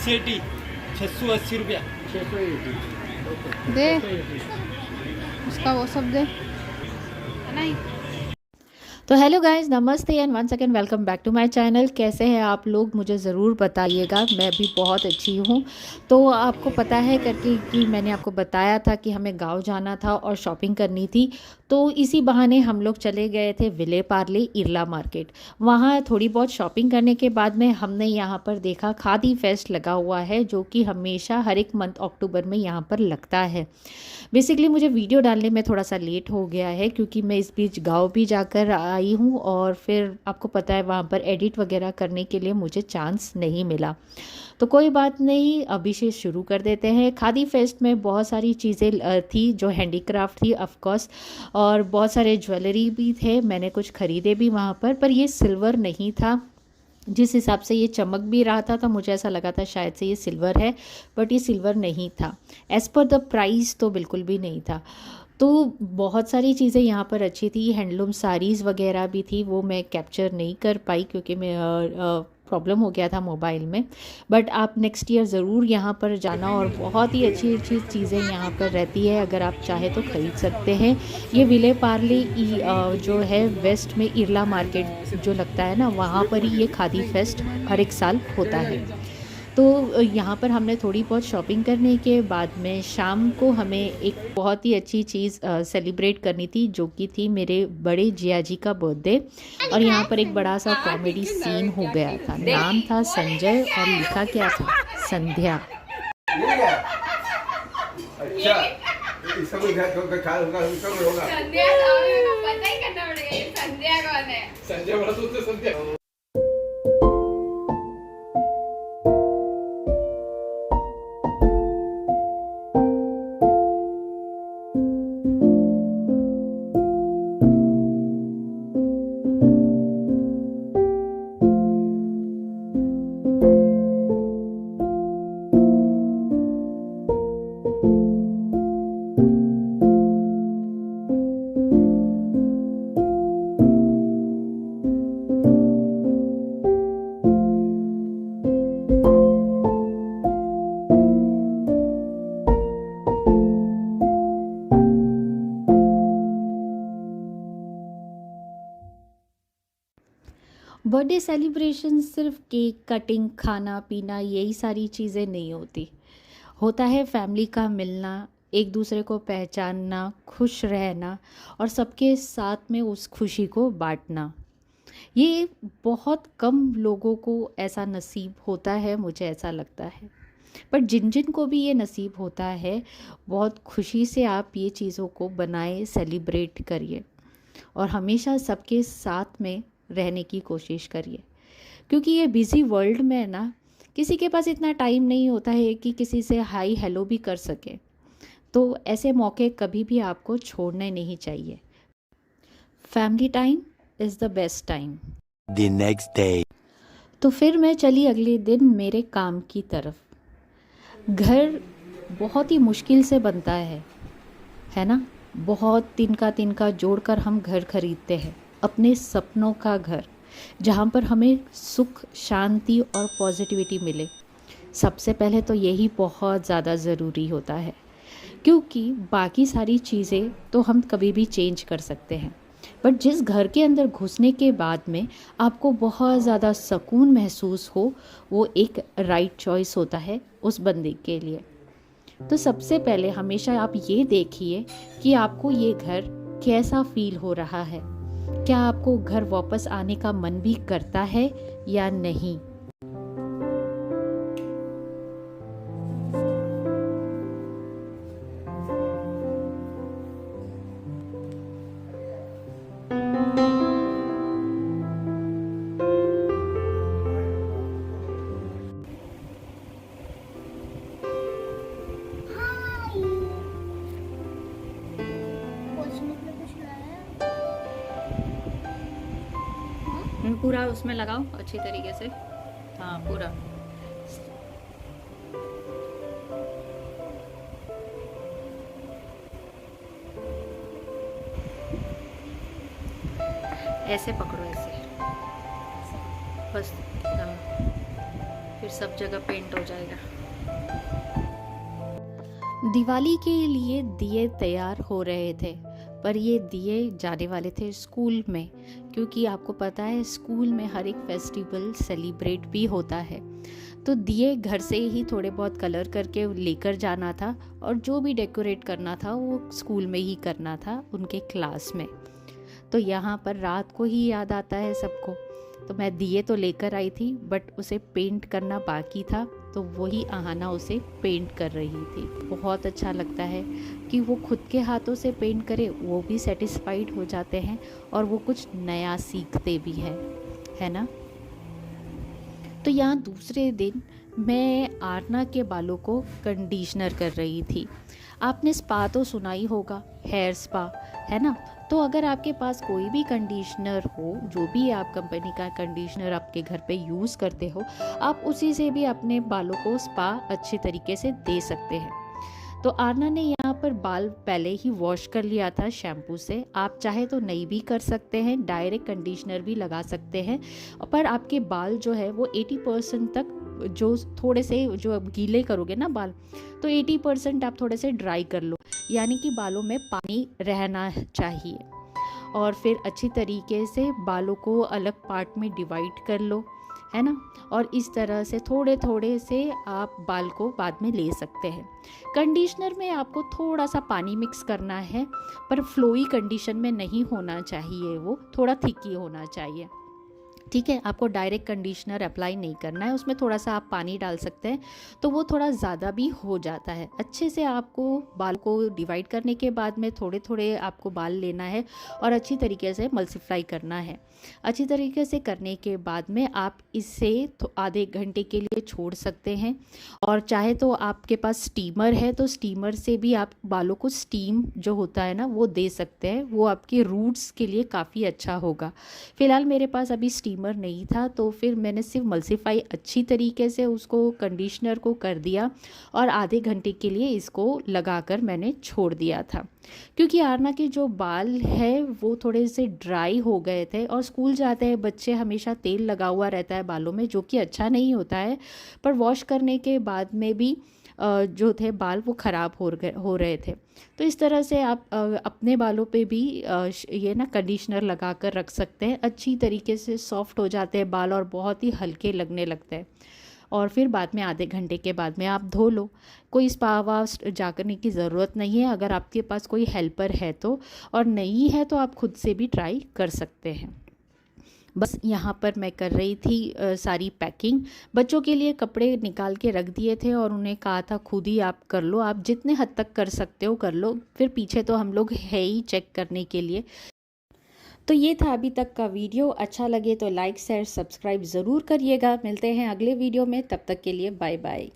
680 680 रुपया। 680 दे 680। उसका वो सब दे नहीं। तो हेलो गाइस, नमस्ते and once again welcome back to my channel. कैसे हैं आप लोग, मुझे ज़रूर बताइएगा। मैं भी बहुत अच्छी हूँ। तो आपको पता है करके कि मैंने आपको बताया था कि हमें गांव जाना था और शॉपिंग करनी थी। तो इसी बहाने हम लोग चले गए थे विले पार्ले इरला मार्केट। वहाँ थोड़ी बहुत शॉपिंग करने के बाद में हमने यहाँ पर देखा खादी फेस्ट लगा हुआ है, जो कि हमेशा हर एक मंथ अक्टूबर में यहाँ पर लगता है। बेसिकली मुझे वीडियो डालने में थोड़ा सा लेट हो गया है, क्योंकि मैं इस बीच गाँव भी जाकर आई हूँ और फिर आपको पता है वहाँ पर एडिट वगैरह करने के लिए मुझे चांस नहीं मिला। तो कोई बात नहीं, अभी से शुरू कर देते हैं। खादी फेस्ट में बहुत सारी चीज़ें थी जो हैंडीक्राफ्ट थी ऑफ कोर्स, और बहुत सारे ज्वेलरी भी थे। मैंने कुछ ख़रीदे भी वहाँ पर ये सिल्वर नहीं था। जिस हिसाब से ये चमक भी रहा था तो मुझे ऐसा लगा था शायद से ये सिल्वर है, बट ये सिल्वर नहीं था। एज़ पर द प्राइस तो बिल्कुल भी नहीं था। तो बहुत सारी चीज़ें यहाँ पर अच्छी थी। हैंडलूम साड़ीज़ वगैरह भी थी, वो मैं कैप्चर नहीं कर पाई क्योंकि मैं प्रॉब्लम हो गया था मोबाइल में। बट आप नेक्स्ट ईयर ज़रूर यहाँ पर जाना, और बहुत ही अच्छी अच्छी चीज़ें यहाँ पर रहती है। अगर आप चाहे तो ख़रीद सकते हैं। ये विले पार्ले जो है वेस्ट में इरला मार्केट जो लगता है ना, वहाँ पर ही ये खादी फेस्ट हर एक साल होता है। तो यहाँ पर हमने थोड़ी बहुत शॉपिंग करने के बाद में शाम को हमें एक बहुत ही अच्छी चीज़ सेलिब्रेट करनी थी, जो कि थी मेरे बड़े जिया जी का बर्थडे। और यहाँ पर एक बड़ा सा कॉमेडी सीन हो गया था। नाम था संजय और लिखा क्या था, संध्या। अच्छा, इसका कोई ख्याल होगा, इसका कोई होगा। संध्या तो पता ही करना पड़ेगा संध्या कौन है। संजय बड़ा सोचते संजय। बर्थडे सेलिब्रेशन सिर्फ केक कटिंग, खाना पीना, यही सारी चीज़ें नहीं होती। होता है फैमिली का मिलना, एक दूसरे को पहचानना, खुश रहना और सबके साथ में उस खुशी को बांटना। ये बहुत कम लोगों को ऐसा नसीब होता है, मुझे ऐसा लगता है। पर जिन जिन को भी ये नसीब होता है, बहुत खुशी से आप ये चीज़ों को बनाएं, सेलिब्रेट करिए और हमेशा सबके साथ में रहने की कोशिश करिए। क्योंकि ये बिज़ी वर्ल्ड में ना, किसी के पास इतना टाइम नहीं होता है कि किसी से हाई हेलो भी कर सके। तो ऐसे मौके कभी भी आपको छोड़ने नहीं चाहिए। Family time is the best time. The next day. तो फिर मैं चली अगले दिन मेरे काम की तरफ। घर बहुत ही मुश्किल से बनता है ना। बहुत तिनका जोड़कर हम घर खरीदते हैं, अपने सपनों का घर, जहाँ पर हमें सुख, शांति और पॉजिटिविटी मिले। सबसे पहले तो यही बहुत ज़्यादा ज़रूरी होता है, क्योंकि बाकी सारी चीज़ें तो हम कभी भी चेंज कर सकते हैं। बट जिस घर के अंदर घुसने के बाद में आपको बहुत ज़्यादा सुकून महसूस हो, वो एक राइट चॉइस होता है उस बंदे के लिए। तो सबसे पहले हमेशा आप ये देखिए कि आपको ये घर कैसा फील हो रहा है। क्या आपको घर वापस आने का मन भी करता है या नहीं। पूरा उसमें लगाओ अच्छी तरीके से। हाँ, पूरा। ऐसे पकड़ो, ऐसे बस एकदम। फिर सब जगह पेंट हो जाएगा। दिवाली के लिए दिए तैयार हो रहे थे, पर ये दिए जाने वाले थे स्कूल में, क्योंकि आपको पता है स्कूल में हर एक फेस्टिवल सेलिब्रेट भी होता है। तो दिए घर से ही थोड़े बहुत कलर करके लेकर जाना था, और जो भी डेकोरेट करना था वो स्कूल में ही करना था उनके क्लास में। तो यहाँ पर रात को ही याद आता है सबको, तो मैं दिए तो लेकर आई थी, बट उसे पेंट करना बाकी था, तो वही आहाना उसे पेंट कर रही थी। बहुत अच्छा लगता है कि वो खुद के हाथों से पेंट करे, वो भी सेटिस्फाइड हो जाते हैं और वो कुछ नया सीखते भी हैं, है ना। तो यहाँ दूसरे दिन मैं आरना के बालों को कंडीशनर कर रही थी। आपने स्पा तो सुना ही होगा, हेयर स्पा, है ना। तो अगर आपके पास कोई भी कंडीशनर हो, जो भी आप कंपनी का कंडीशनर आपके घर पे यूज़ करते हो, आप उसी से भी अपने बालों को स्पा अच्छे तरीके से दे सकते हैं। तो आरना ने यहाँ पर बाल पहले ही वॉश कर लिया था शैम्पू से। आप चाहे तो नहीं भी कर सकते हैं, डायरेक्ट कंडीशनर भी लगा सकते हैं, पर आपके बाल जो है वो 80% तक, जो थोड़े से जो अब गीले करोगे ना बाल, तो 80% आप थोड़े से ड्राई कर लो, यानी कि बालों में पानी रहना चाहिए। और फिर अच्छी तरीके से बालों को अलग पार्ट में डिवाइड कर लो, है ना। और इस तरह से थोड़े थोड़े से आप बाल को बाद में ले सकते हैं। कंडीशनर में आपको थोड़ा सा पानी मिक्स करना है, पर फ्लोई कंडीशन में नहीं होना चाहिए, वो थोड़ा थिक ही होना चाहिए, ठीक है। आपको डायरेक्ट कंडीशनर अप्लाई नहीं करना है, उसमें थोड़ा सा आप पानी डाल सकते हैं, तो वो थोड़ा ज़्यादा भी हो जाता है। अच्छे से आपको बाल को डिवाइड करने के बाद में थोड़े थोड़े आपको बाल लेना है और अच्छी तरीके से मल्टीप्लाई करना है। अच्छी तरीके से करने के बाद में आप इसे आधे घंटे के लिए छोड़ सकते हैं, और चाहे तो आपके पास स्टीमर है तो स्टीमर से भी आप बालों को स्टीम जो होता है ना वो दे सकते हैं, वो आपके रूट्स के लिए काफ़ी अच्छा होगा। फ़िलहाल मेरे पास अभी स्टीमर नहीं था, तो फिर मैंने सिर्फ मल्सीफाई अच्छी तरीके से उसको कंडीशनर को कर दिया और आधे घंटे के लिए इसको लगाकर मैंने छोड़ दिया था, क्योंकि आरना के जो बाल है वो थोड़े से ड्राई हो गए थे। और स्कूल जाते हैं बच्चे, हमेशा तेल लगा हुआ रहता है बालों में, जो कि अच्छा नहीं होता है, पर वॉश करने के बाद में भी जो थे बाल वो ख़राब हो रहे थे। तो इस तरह से आप अपने बालों पे भी ये ना कंडीशनर लगा कर रख सकते हैं। अच्छी तरीके से सॉफ्ट हो जाते हैं बाल और बहुत ही हल्के लगने लगते हैं। और फिर बाद में आधे घंटे के बाद में आप धो लो। कोई स्पा वा जा करने की ज़रूरत नहीं है, अगर आपके पास कोई हेल्पर है तो, और नहीं है तो आप खुद से भी ट्राई कर सकते हैं। बस यहाँ पर मैं कर रही थी सारी पैकिंग। बच्चों के लिए कपड़े निकाल के रख दिए थे और उन्हें कहा था खुद ही आप कर लो, आप जितने हद तक कर सकते हो कर लो, फिर पीछे तो हम लोग है ही चेक करने के लिए। तो ये था अभी तक का वीडियो। अच्छा लगे तो लाइक शेयर सब्सक्राइब ज़रूर करिएगा। मिलते हैं अगले वीडियो में, तब तक के लिए बाय बाय।